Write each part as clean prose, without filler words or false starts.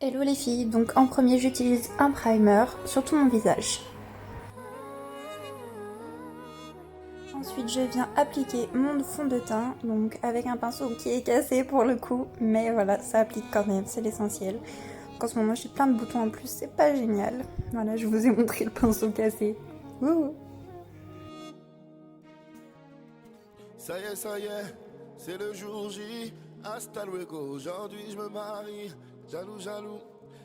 Hello les filles, donc en premier j'utilise un primer sur tout mon visage. Ensuite je viens appliquer mon fond de teint, donc avec un pinceau qui est cassé pour le coup, mais voilà, ça applique quand même, c'est l'essentiel. Donc en ce moment j'ai plein de boutons en plus, c'est pas génial. Voilà, je vous ai montré le pinceau cassé. Ouh. Ça y est, c'est le jour J. Hasta luego, aujourd'hui je me marie. Jaloux,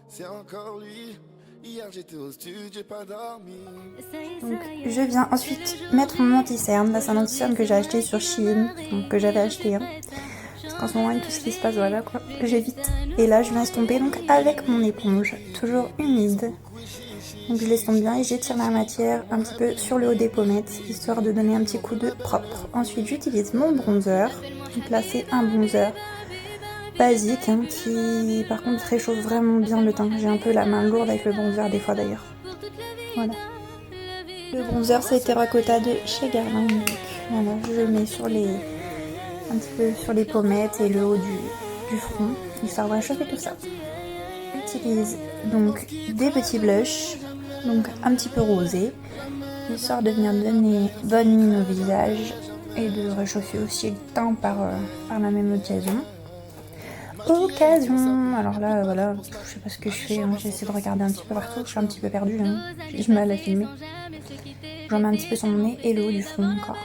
c'est encore lui. Hier j'étais au studio, j'ai pas dormi. Donc je viens ensuite mettre mon anti-cerne. Là c'est un anti-cerne que j'ai acheté sur Shein, donc que j'avais acheté. Parce qu'en ce moment avec tout ce qui se passe, voilà quoi, j'évite. Et là je viens estomper donc avec mon éponge, toujours humide. Donc je l'estompe bien et j'étire la matière un petit peu sur le haut des pommettes, histoire de donner un petit coup de propre. Ensuite j'utilise mon bronzer. Donc là c'est un bronzer basique qui par contre réchauffe vraiment bien le teint. J'ai un peu la main lourde avec le bronzer des fois d'ailleurs. Voilà. Le bronzer c'est Terracotta de chez Guerlain. Voilà, je le mets sur les un petit peu sur les pommettes et le haut du front, histoire de réchauffer tout ça. J'utilise donc des petits blushs, donc un petit peu rosé, histoire de venir donner bonne mine au visage et de réchauffer aussi le teint par la même occasion. Alors là, voilà, je sais pas ce que je fais, j'essaie de regarder un petit peu partout, je suis un petit peu perdue, j'ai du mal à filmer. J'en mets un petit peu sur mon nez et le haut du front encore.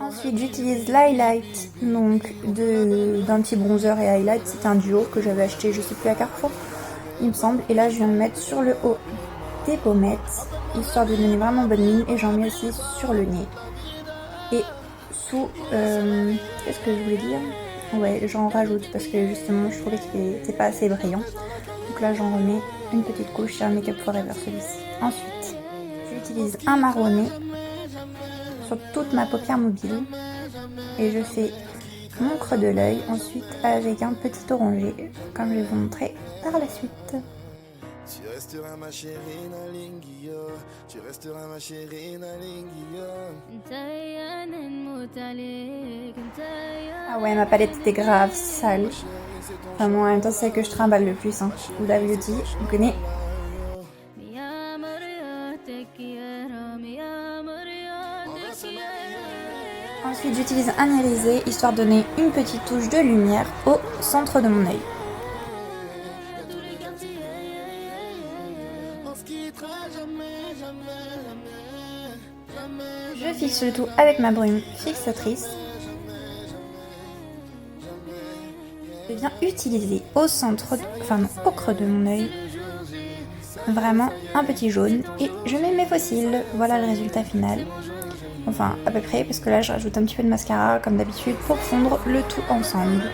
Ensuite j'utilise l'highlight, donc d'un petit bronzer et highlight, c'est un duo que j'avais acheté je sais plus à Carrefour il me semble, et là je viens de mettre sur le haut des pommettes, histoire de donner vraiment bonne mine, et j'en mets aussi sur le nez. Et sous, qu'est-ce que je voulais dire? Ouais, j'en rajoute parce que justement je trouvais qu'il n'était pas assez brillant. Donc là j'en remets une petite couche, c'est un Make Up Forever celui-ci. Ensuite, j'utilise un marronné sur toute ma paupière mobile et je fais mon creux de l'œil ensuite avec un petit orangé comme je vais vous montrer par la suite. Tu resteras ma chérie Nalinguia, tu resteras ma chérie Nalinguia. Ah ouais, ma palette était grave sale. Vraiment, en même temps, c'est celle que je trimballe le plus. Vous l'avez dit, vous connaissez. Ensuite, j'utilise un irisé, histoire de donner une petite touche de lumière au centre de mon œil. Je fixe le tout avec ma brume fixatrice. Je viens utiliser au centre, au creux de mon œil, vraiment un petit jaune et je mets mes fossiles. Voilà le résultat final. Enfin, à peu près, parce que là je rajoute un petit peu de mascara comme d'habitude pour fondre le tout ensemble.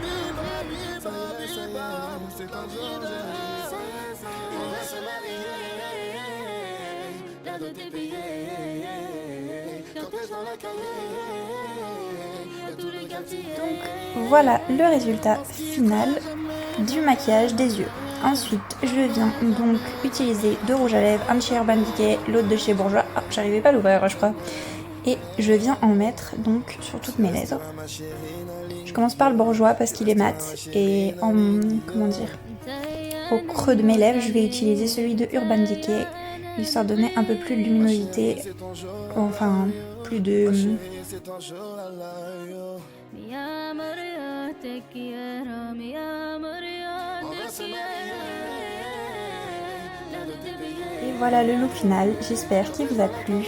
Donc voilà le résultat final du maquillage des yeux. Ensuite, je viens donc utiliser deux rouges à lèvres, un de chez Urban Decay, l'autre de chez Bourjois. Ah, j'arrivais pas à l'ouvrir, je crois. Et je viens en mettre donc sur toutes mes lèvres. Je commence par le Bourjois parce qu'il est mat et au creux de mes lèvres, je vais utiliser celui de Urban Decay, histoire de donner un peu plus de luminosité, enfin plus de... Et voilà le look final, j'espère qu'il vous a plu.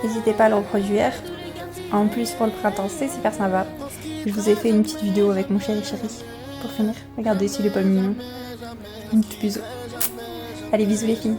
N'hésitez pas à le reproduire. En plus pour le printemps c'est super sympa. Je vous ai fait une petite vidéo avec mon chéri pour finir. Regardez s'il est pas mignon. Un petit bisou. Allez bisous les filles.